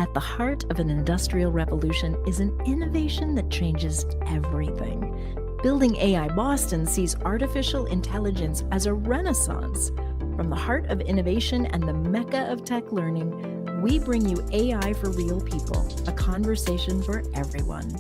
At the heart of an industrial revolution is an innovation that changes everything. Building AI Boston sees artificial intelligence as a renaissance. From the heart of innovation and the mecca of tech learning, we bring you AI for Real People, a conversation for everyone.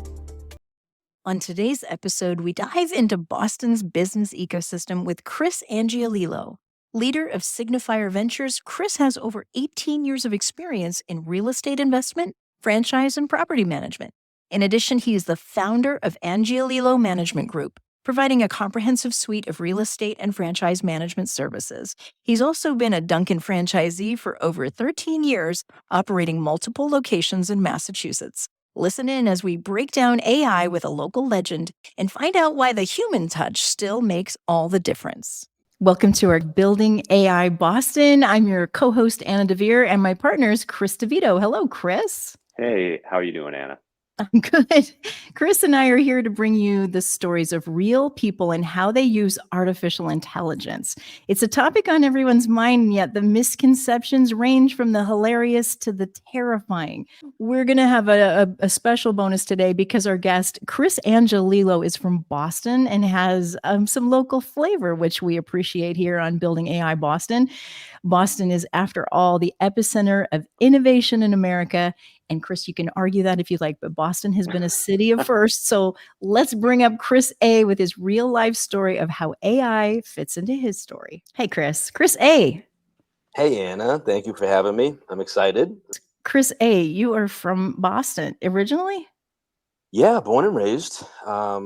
On today's episode, we dive into Boston's business ecosystem with Chris Angiolillo. Leader of Signifier Ventures, Chris has over 18 years of experience in real estate investment, franchise, and property management. In addition, he is the founder of Angiolillo Management Group, providing a comprehensive suite of real estate and franchise management services. He's also been a Dunkin franchisee for over 13 years, operating multiple locations in Massachusetts. Listen in as we break down AI with a local legend and find out why the human touch still makes all the difference. Welcome to our Building AI Boston. I'm your co-host, Anna DeVere, and my partner is Chris DeVito. Hello, Chris. Hey, how are you doing, Anna? I'm good. Chris and I are here to bring you the stories of real people and how they use artificial intelligence. It's a topic on everyone's mind, yet the misconceptions range from the hilarious to the terrifying. We're going to have a special bonus today because our guest, Chris Angiolillo, is from Boston and has some local flavor, which we appreciate here on Building AI Boston. Boston is, after all, the epicenter of innovation in America. And Chris, you can argue that if you like, but Boston has been a city of firsts. So let's bring up Chris A with his real life story of how AI fits into his story. Hey, Chris. Chris A. Hey, Anna. Thank you for having me. I'm excited. Chris A., you are from Boston originally? Yeah, born and raised. I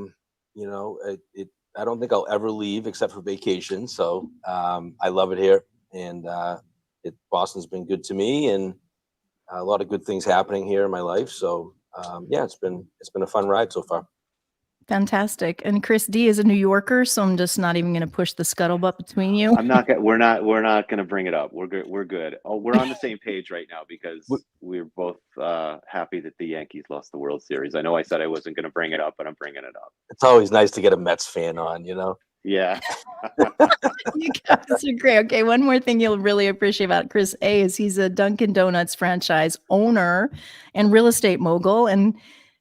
don't think I'll ever leave except for vacation. So I love it here. And Boston's been good to me, and a lot of good things happening here in my life. So it's been a fun ride so far. Fantastic. And Chris D is a New Yorker, so I'm just not even going to push the scuttlebutt between you. We're not going to bring it up. We're good. We're good. Oh, we're on the same page right now because we're both happy that the Yankees lost the World Series. I know I said I wasn't going to bring it up, but I'm bringing it up. It's always nice to get a Mets fan on, Yeah. You guys are great. Okay, one more thing you'll really appreciate about Chris A is he's a Dunkin' Donuts franchise owner and real estate mogul. And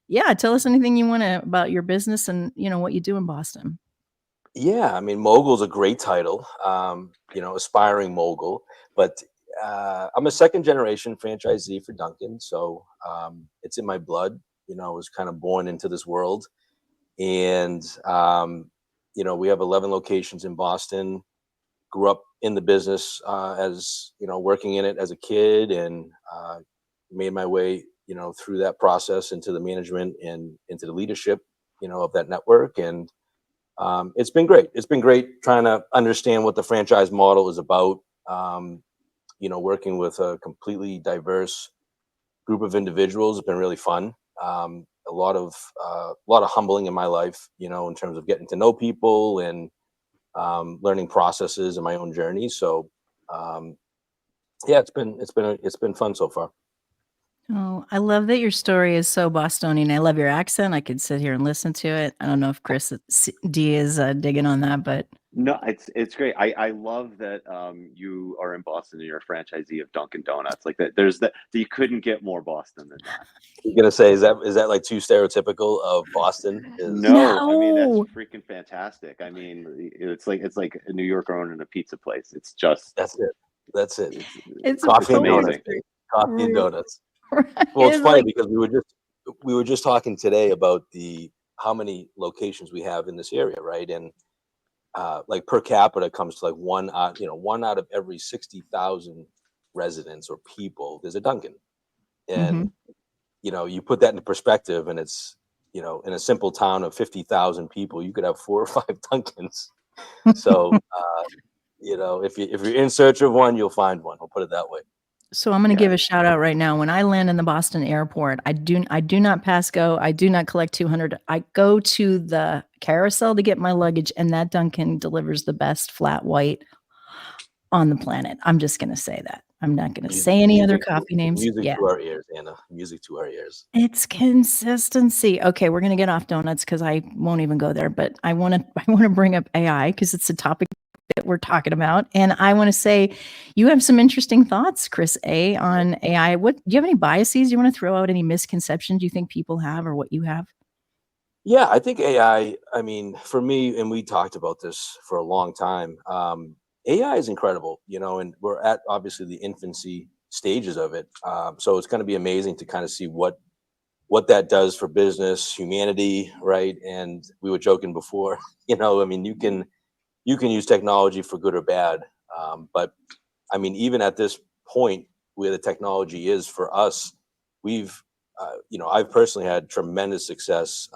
yeah, tell us anything you want to about your business and what you do in Boston. Yeah, I mean, mogul's a great title, aspiring mogul. But I'm a second generation franchisee for Dunkin', so it's in my blood. I was kind of born into this world, and we have 11 locations in Boston. Grew up in the business as working in it as a kid, and made my way through that process into the management and into the leadership of that network. And it's been great. It's been great trying to understand what the franchise model is about. Working with a completely diverse group of individuals has been really fun. A lot of humbling in my life, in terms of getting to know people and learning processes in my own journey. So, it's been fun so far. Oh, I love that your story is so Bostonian. I love your accent. I could sit here and listen to it. I don't know if Chris D is digging on that, but No, it's great. I love that you are in Boston and you're a franchisee of Dunkin' Donuts. Like that, you couldn't get more Boston than that. You're gonna say is that like too stereotypical of Boston? No, I mean that's freaking fantastic. I mean, it's like a New Yorker owning a pizza place. It's just that's it. It's coffee and amazing. Donuts. Coffee and donuts. Right. Well, it's funny because we were just talking today about how many locations we have in this area, right? And like per capita comes to like one out of every 60,000 residents or people, there's a Dunkin'. And you put that into perspective, and it's in a simple town of 50,000 people, you could have 4 or 5 Dunkins. So if you're in search of one, you'll find one. I'll put it that way. So I'm going to give a shout out right now. When I land in the Boston airport, I do not pass go. I do not collect 200. I go to the carousel to get my luggage, and that Dunkin' delivers the best flat white on the planet. I'm just going to say that. I'm not going to say any other coffee names. Music to our ears, Anna. Music to our ears. It's consistency. Okay, we're going to get off donuts because I won't even go there. But I want to bring up AI because it's a topic that we're talking about. And I want to say you have some interesting thoughts, Chris A, on AI. What do you have any biases you want to throw out? Any misconceptions you think people have or what you have? Yeah, I think AI, I mean, for me, and we talked about this for a long time, AI is incredible, and we're at obviously the infancy stages of it. So it's going to be amazing to kind of see what that does for business, humanity, right? And we were joking before, I mean, you can use technology for good or bad, but I mean, even at this point where the technology is for us, we've, I've personally had tremendous success,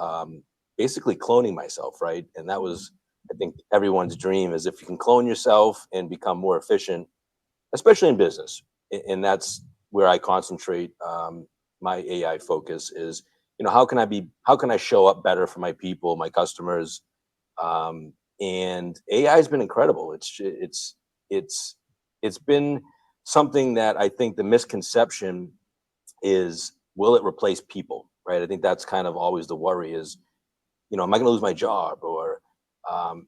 basically cloning myself, right? And that was, I think, everyone's dream is if you can clone yourself and become more efficient, especially in business. And that's where I concentrate. My AI focus is, how can I show up better for my people, my customers? And AI has been incredible. It's been something that I think the misconception is, will it replace people, right? I think that's kind of always the worry is, am I going to lose my job? Or,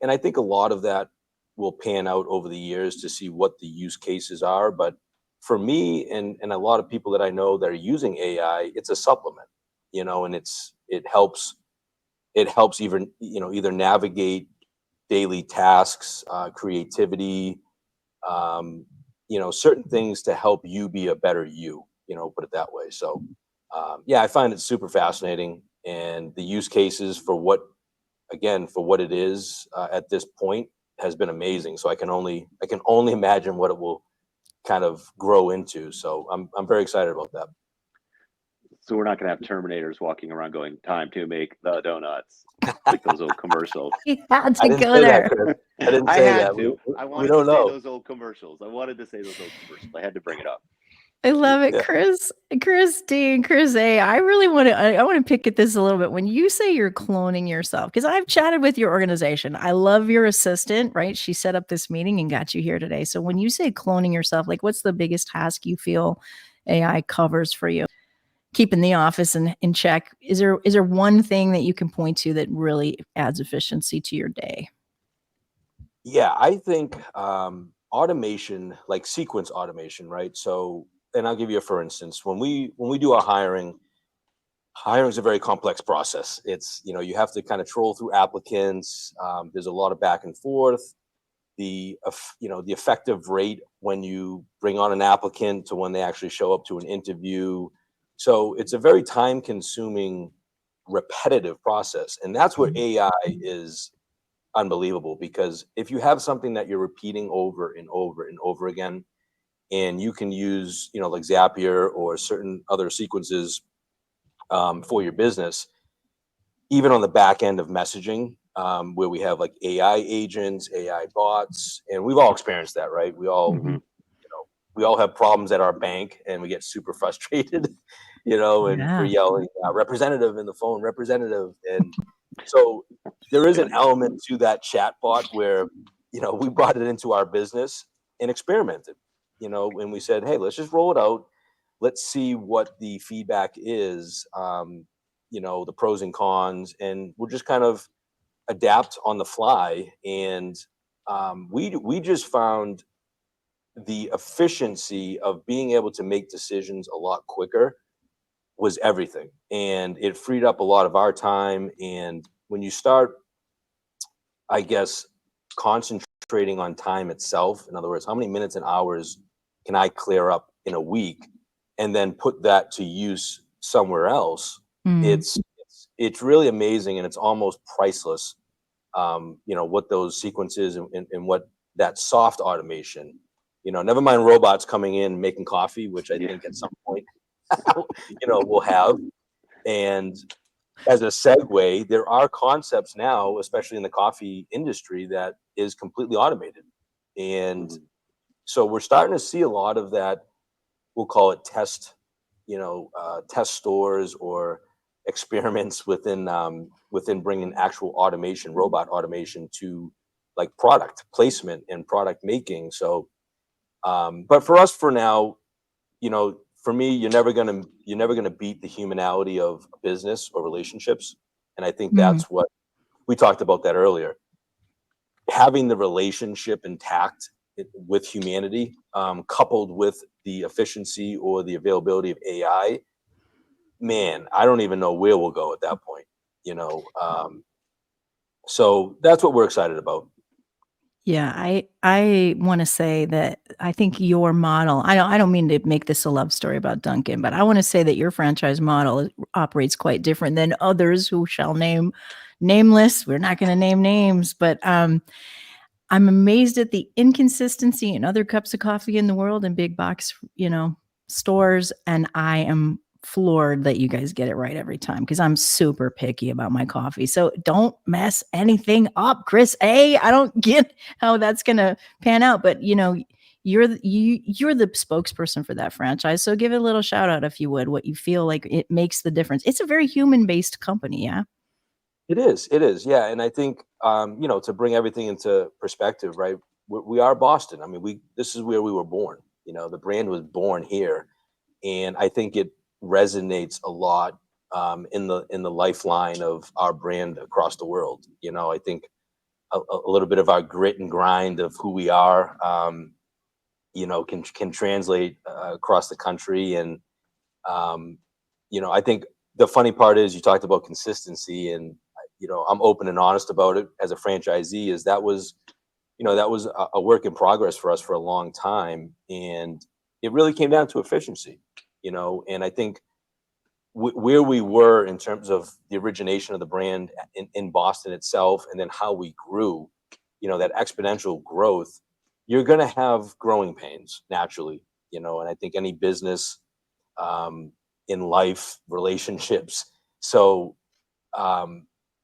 and I think a lot of that will pan out over the years to see what the use cases are. But for me and a lot of people that I know that are using AI, it's a supplement, and it helps even, either navigate daily tasks, creativity, certain things to help you be a better you, put it that way. So, yeah, I find it super fascinating, and the use cases for what it is at this point has been amazing. So I can only imagine what it will kind of grow into. So I'm very excited about that. So we're not going to have Terminators walking around going, "Time to make the donuts," like those old commercials. You had I to didn't go say that, there. Chris. I didn't I say had that. We, to. we I we wanted to don't say know. those old commercials. I wanted to say those old commercials. I had to bring it up. I love it, Yeah. Chris D, and Chris A. I really want to. I want to pick at this a little bit. When you say you're cloning yourself, because I've chatted with your organization, I love your assistant. Right, she set up this meeting and got you here today. So when you say cloning yourself, like, what's the biggest task you feel AI covers for you? Keeping the office in check. Is there one thing that you can point to that really adds efficiency to your day? Yeah, I think automation, like sequence automation, right? So, and I'll give you a for instance. When we do our hiring is a very complex process. It's, you have to kind of troll through applicants. There's a lot of back and forth. The effective rate when you bring on an applicant to when they actually show up to an interview. So it's a very time consuming, repetitive process, and that's where Mhm. AI is unbelievable, because if you have something that you're repeating over and over and over again, and you can use, like Zapier or certain other sequences, for your business, even on the back end of messaging, where we have like AI agents, AI bots, and we've all experienced that, right? We all Hmm. we all have problems at our bank, and we get super frustrated, and we're Yeah. yelling, representative in the phone, representative. And so there is an element to that chat bot where, we brought it into our business and experimented, and we said, hey, let's just roll it out. Let's see what the feedback is, the pros and cons, and we'll just kind of adapt on the fly. And we just found the efficiency of being able to make decisions a lot quicker was everything, and it freed up a lot of our time. And when you start, I guess, concentrating on time itself, in other words, how many minutes and hours can I clear up in a week and then put that to use somewhere else, Mm. it's really amazing, and it's almost priceless. What those sequences and what that soft automation, never mind robots coming in making coffee, which I Yeah. think at some point, we'll have. And as a segue, there are concepts now, especially in the coffee industry, that is completely automated. And Mhm. so we're starting to see a lot of that. We'll call it test stores or experiments within bringing actual automation, robot automation, to like product placement and product making. So, but for us, for now, for me, you're never gonna beat the humanality of business or relationships, and I think Mm. that's what we talked about that earlier. having the relationship intact with humanity, coupled with the efficiency or the availability of AI, man, I don't even know where we'll go at that point, you know. So that's what we're excited about. Yeah, I want to say that I think your model, I don't mean to make this a love story about Dunkin', but I want to say that your franchise model operates quite different than others who shall name nameless. We're not going to name names, but I'm amazed at the inconsistency in other cups of coffee in the world and big box, stores, and I am floored that you guys get it right every time because I'm super picky about my coffee. So don't mess anything up, Chris A. I don't get how that's gonna pan out, but you're the spokesperson for that franchise. So give it a little shout out if you would, what you feel like it makes the difference. It's a very human based company, yeah. It is, yeah. And I think, to bring everything into perspective, right? We are Boston. I mean, this is where we were born. The brand was born here, and I think it resonates a lot in the lifeline of our brand across the world. I think a little bit of our grit and grind of who we are, can translate across the country. And I think the funny part is you talked about consistency, and I'm open and honest about it as a franchisee. Is that was a work in progress for us for a long time, and it really came down to efficiency. And I think where we were in terms of the origination of the brand in Boston itself, and then how we grew, that exponential growth, you're going to have growing pains naturally, and I think any business, in life, relationships. So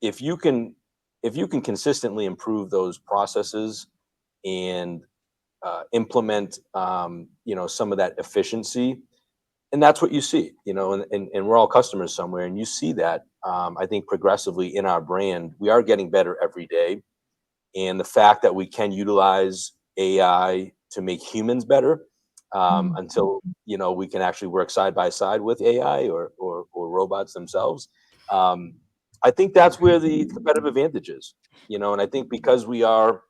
if you can consistently improve those processes and implement some of that efficiency, and that's what you see, and we're all customers somewhere, and you see that. I think progressively in our brand, we are getting better every day, and the fact that we can utilize AI to make humans better, until we can actually work side by side with AI or robots themselves. I think that's where the competitive advantage is, and I think because we are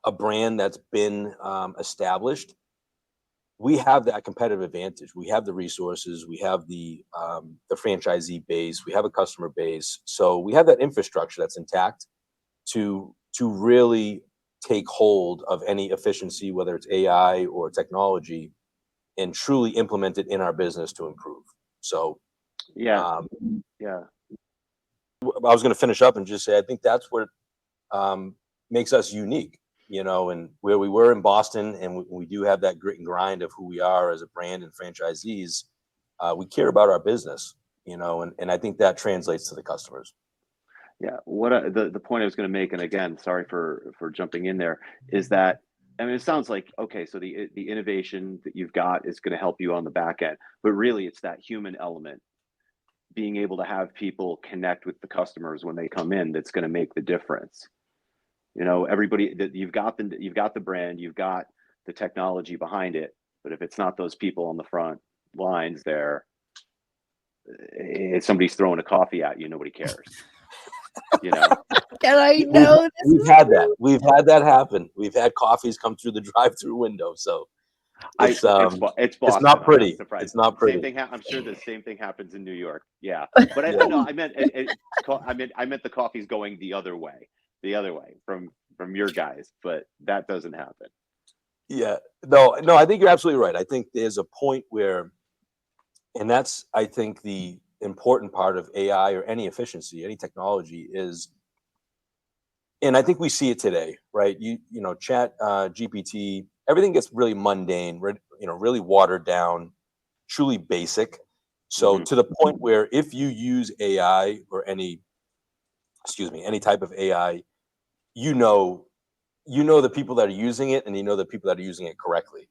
a brand that's been established, we have that competitive advantage. We have the resources, we have the franchisee base, we have a customer base, so we have that infrastructure that's intact to really take hold of any efficiency, whether it's AI or technology, and truly implement it in our business to improve. So, Yeah. I was going to finish up and just say I think that's what makes us unique, and where we were in Boston, and we do have that grit and grind of who we are as a brand and franchisees. We care about our business, and I think that translates to the customers. Yeah, the point I was going to make, and again, sorry for jumping in there, is that, I mean, it sounds like, okay, so the innovation that you've got is going to help you on the back end, but really it's that human element, being able to have people connect with the customers when they come in, that's going to make the difference. Everybody, that you've got the brand, you've got the technology behind it, but if it's not those people on the front lines there, if somebody's throwing a coffee at you, nobody cares. And I know we've had that. We've had that happen. We've had coffees come through the drive-through window. So it's Boston. It's not pretty. It's not pretty. Same thing. I'm sure the same thing happens in New York. Yeah, but I meant the coffee's going the other way from your guys, but that doesn't happen. Yeah. No. I think you're absolutely right. I think there's a point where, and that's, I think, the important part of AI or any efficiency, any technology is, and I think we see it today, right? Chat GPT, everything gets really mundane, really watered down, truly basic. So to the point where if you use AI or any type of AI, the people that are using it, and the people that are using it correctly,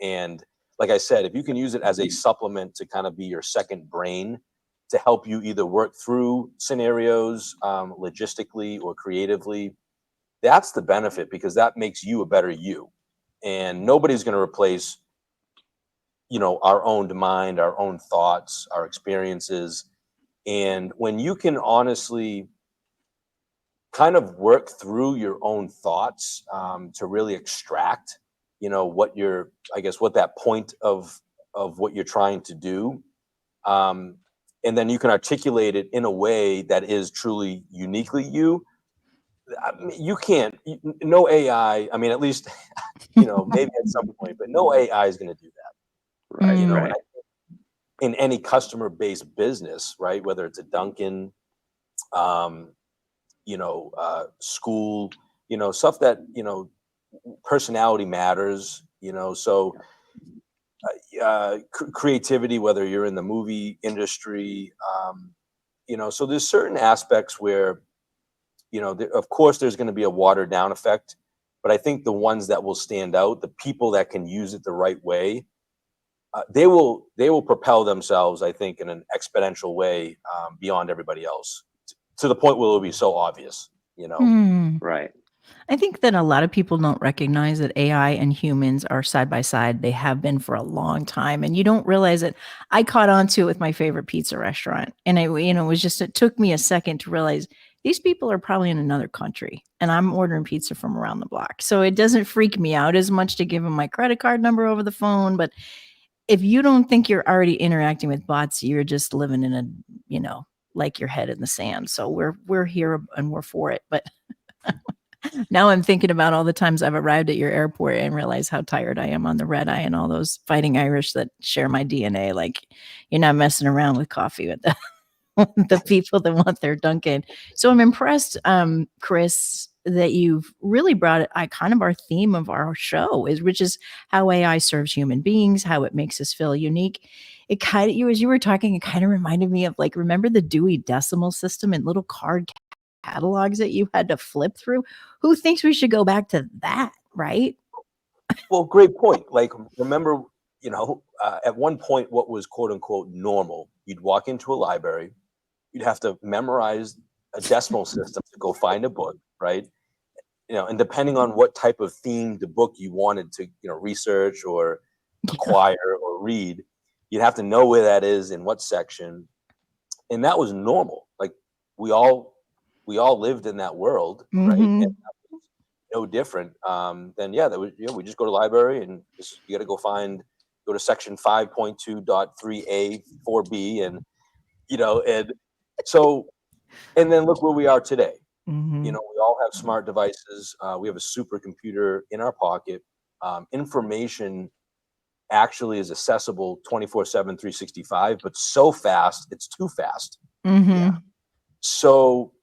and like I said, if you can use it as a supplement to kind of be your second brain to help you either work through scenarios logistically or creatively, that's the benefit, because that makes you a better you. And nobody's going to replace, our own mind, our own thoughts, our experiences. And when you can honestly kind of work through your own thoughts to really extract, what you're, I guess, what that point of what you're trying to do. And then you can articulate it in a way that is truly uniquely you. I mean, you can't, no AI, I mean, at least, maybe at some point, but no AI is going to do that, Right, and right. in any customer-based business, right? Whether it's a Dunkin', um, school, stuff that, personality matters, so creativity, whether you're in the movie industry, so there's certain aspects where, of course, there's going to be a watered down effect, but I think the ones that will stand out, the people that can use it the right way, they will propel themselves, I think, in an exponential way beyond everybody else, to the point where it'll be so obvious, Right. I think that a lot of people don't recognize that AI and humans are side by side. They have been for a long time, and you don't realize it. I caught on to it with my favorite pizza restaurant, and it took me a second to realize these people are probably in another country, and I'm ordering pizza from around the block. So it doesn't freak me out as much to give them my credit card number over the phone. But if you don't think you're already interacting with bots, you're just living in like your head in the sand. So we're here and we're for it, but. Now I'm thinking about all the times I've arrived at your airport and realized how tired I am on the red eye and all those fighting Irish that share my DNA. Like, you're not messing around with coffee with the people that want their Dunkin'. So I'm impressed, Chris, that you've really brought it. Kind of our theme of our show which is how AI serves human beings, how it makes us feel unique. It kind of, as you were talking, it kind of reminded me of, like, remember the Dewey Decimal System and little card catalogs that you had to flip through? Who thinks we should go back to that, right? Well, great point. Like, remember, at one point, what was quote unquote normal? You'd walk into a library, you'd have to memorize a decimal system to go find a book, right? And depending on what type of themed book you wanted to, research or Yeah. acquire or read, you'd have to know where that is in what section, and that was normal. Like, we all lived in that world, right? And Mhm. no different than, yeah, that was, we just go to the library and you got to go to section 5.2.3a 4b, and and so, and then look where we are today. Mhm. We all have smart devices. We have a supercomputer in our pocket. Information actually is accessible 24/7, 365, but so fast, it's too fast. Yeah. Mhm. So,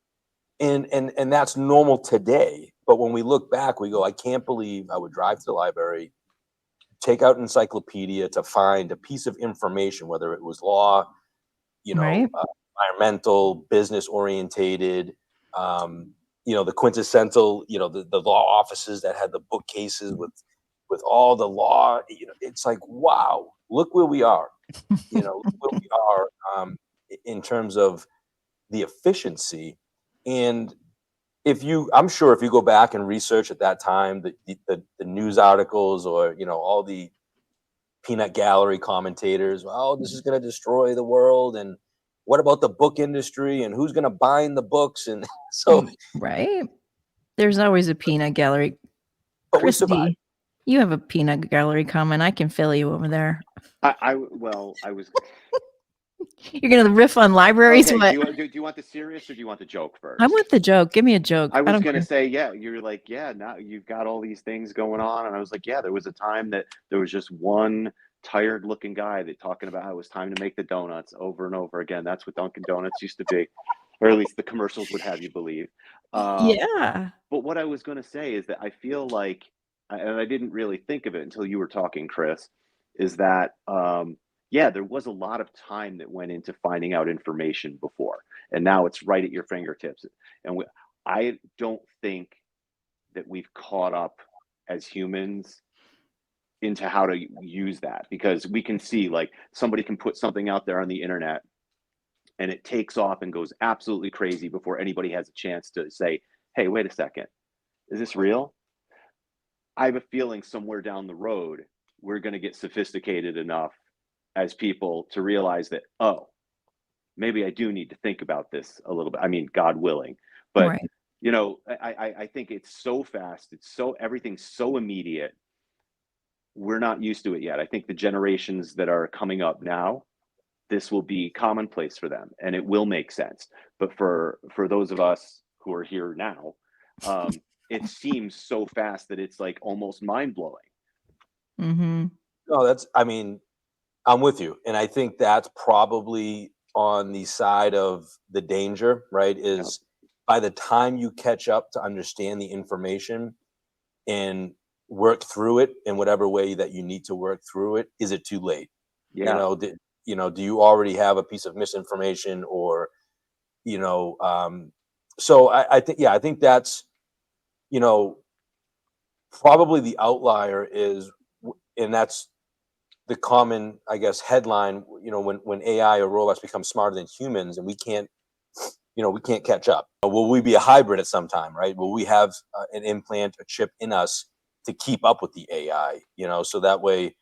and that's normal today. But when we look back, we go, I can't believe I would drive to the library, take out an encyclopedia to find a piece of information, whether it was law, Right. environmental, business orientated, the quintessential, the law offices that had the bookcases with all the law. It's like, wow, look where we are. Look where we are in terms of the efficiency. And I'm sure if you go back and research at that time, the news articles, or all the peanut gallery commentators, oh, this is going to destroy the world, and what about the book industry, and who's going to bind the books, and so, Right. There's always a peanut gallery. but we survived. Christy, you have a peanut gallery comment. I can fill you over there. I was You're gonna riff on libraries, okay. but Do you want the serious or do you want the joke I first? want the joke. Give me a joke. I I was don't gonna care. say, yeah, you're like, yeah, now you've got all these things going on. And I was like, yeah, there was a time that there was just one tired looking guy that talking about how it was time to make the donuts over and over again. That's what Dunkin' Donuts used to be, or at least the commercials would have you believe. Um, Yeah. but what I was gonna say is that I feel like, and I didn't really think of it until you were talking, Chris, is that yeah, there was a lot of time that went into finding out information before, and now it's right at your fingertips. And I don't think that we've caught up as humans into how to use that, because we can see, like, somebody can put something out there on the internet and it takes off and goes absolutely crazy before anybody has a chance to say, hey, wait a second, is this real? I have a feeling somewhere down the road we're going to get sophisticated enough as people to realize that, oh, maybe I do need to think about this a little bit. I mean, God willing, but Right. You know, I think it's so fast. Everything's so immediate. We're not used to it yet. I think the generations that are coming up now, this will be commonplace for them, and it will make sense. But for those of us who are here now, it seems so fast that it's like almost mind blowing. Mm-hmm. No, I mean, I'm with you. And I think that's probably on the side of the danger, right? Yep. Is by the time you catch up to understand the information and work through it in whatever way that you need to work through it, is it too late? Yeah. Do you already have a piece of misinformation, or, so I think that's, you know, probably the outlier is, and that's the common, I guess, headline, when AI or robots become smarter than humans and we can't catch up. Will we be a hybrid at some time, right? Will we have an implant, a chip in us to keep up with the AI, so that way,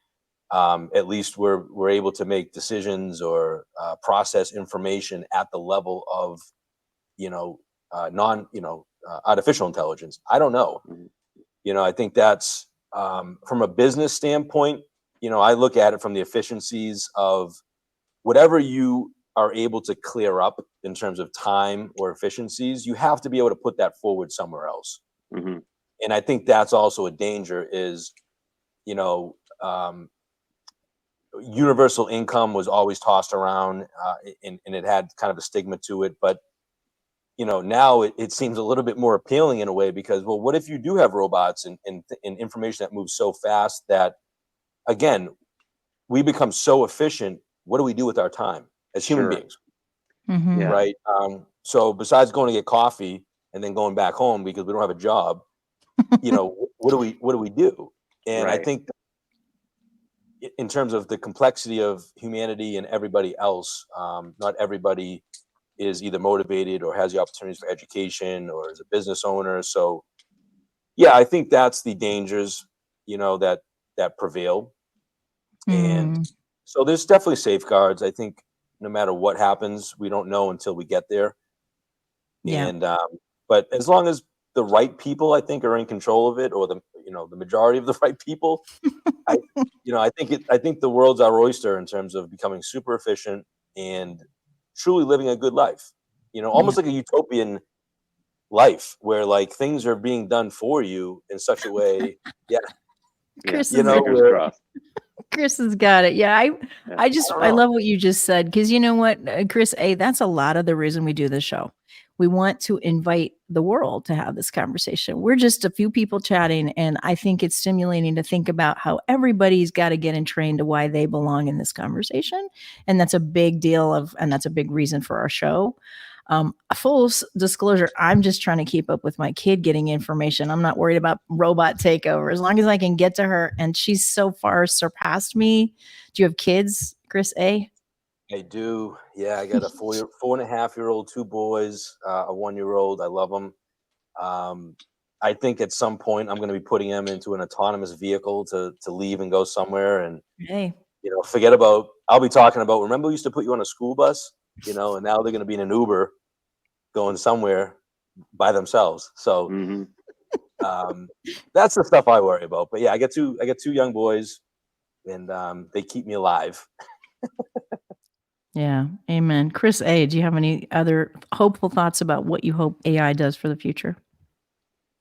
at least we're able to make decisions or process information at the level of, non, artificial intelligence. I don't know. Mhm. I think that's, from a business standpoint, I look at it from the efficiencies of whatever you are able to clear up in terms of time or efficiencies, you have to be able to put that forward somewhere else. Hmm. And I think that's also a danger is, you know, um, universal income was always tossed around, and it had kind of a stigma to it. But, now it seems a little bit more appealing in a way because, well, what if you do have robots and information that moves so fast that, again, we become so efficient? What do we do with our time as human Sure. beings? Mm-hmm. Yeah. Right. So besides going to get coffee and then going back home because we don't have a job, what do we do? And I Right. think in terms of the complexity of humanity and everybody else, not everybody is either motivated or has the opportunities for education or is a business owner. So yeah, I think that's the dangers, that prevail. And Mm. so there's definitely safeguards. I think no matter what happens, we don't know until we get there. Yeah. And but as long as the right people, I think, are in control of it, or the majority of the right people, I I think the world's our oyster in terms of becoming super efficient and truly living a good life. Yeah. Almost like a utopian life where like things are being done for you in such a way. Yeah, Yeah. Chris Fingers where crossed. Chris has got it. Yeah, Yeah. I don't I know. love what you just said because you know what, Chris, that's a lot of the reason we do this show. We want to invite the world to have this conversation. We're just a few people chatting, and I think it's stimulating to think about how everybody's got to get entrained to why they belong in this conversation, and that's a big and that's a big reason for our show. Full disclosure, I'm just trying to keep up with my kid getting information. I'm not worried about robot takeover as long as I can get to her. And she's so far surpassed me. Do you have kids, Chris A? I do. Yeah, I got a 4.5-year-old, two boys, a 1-year-old. I love them. Um, I think at some point I'm going to be putting them into an autonomous vehicle to leave and go somewhere, and Hey, forget about. I'll be talking about. Remember, we used to put you on a school bus, and now they're going to be in an Uber going somewhere by themselves. So Hmm. um, that's the stuff I worry about. But yeah, I got two young boys, and they keep me alive. yeah, amen. Chris A, do you have any other hopeful thoughts about what you hope AI does for the future?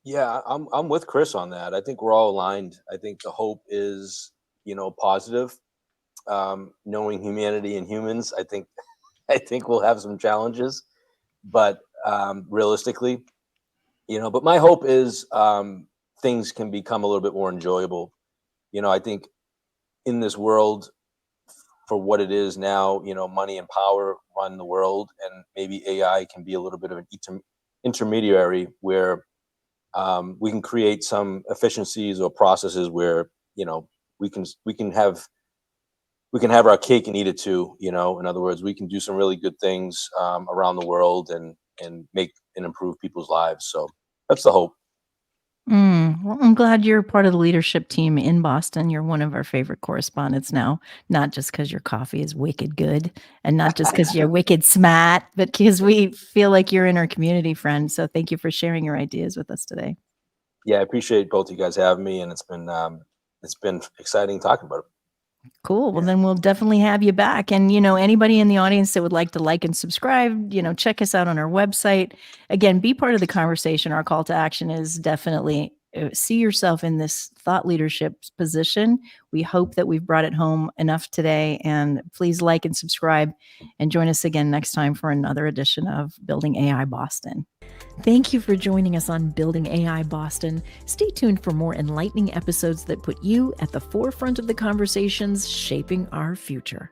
Yeah, I'm with Chris on that. I think we're all aligned. I think the hope is, positive. Knowing humanity and humans, I think I think we'll have some challenges, but realistically, but my hope is, things can become a little bit more enjoyable. I think in this world, for what it is now, money and power run the world, and maybe AI can be a little bit of an intermediary where, we can create some efficiencies or processes where, we can we can have our cake and eat it too. In other words, we can do some really good things, around the world and make and improve people's lives. So that's the hope. Well, I'm glad you're part of the leadership team in Boston. You're one of our favorite correspondents now, not just because your coffee is wicked good and not just because you're wicked smart, but because we feel like you're in our community, friend. So thank you for sharing your ideas with us today. Yeah, I appreciate both you guys having me, and it's been exciting talking about it. Cool. Well, then we'll definitely have you back. And, anybody in the audience that would like and subscribe, check us out on our website. Again, be part of the conversation. Our call to action is definitely see yourself in this thought leadership position. We hope that we've brought it home enough today. And please like and subscribe and join us again next time for another edition of Building AI Boston. Thank you for joining us on Building AI Boston. Stay tuned for more enlightening episodes that put you at the forefront of the conversations shaping our future.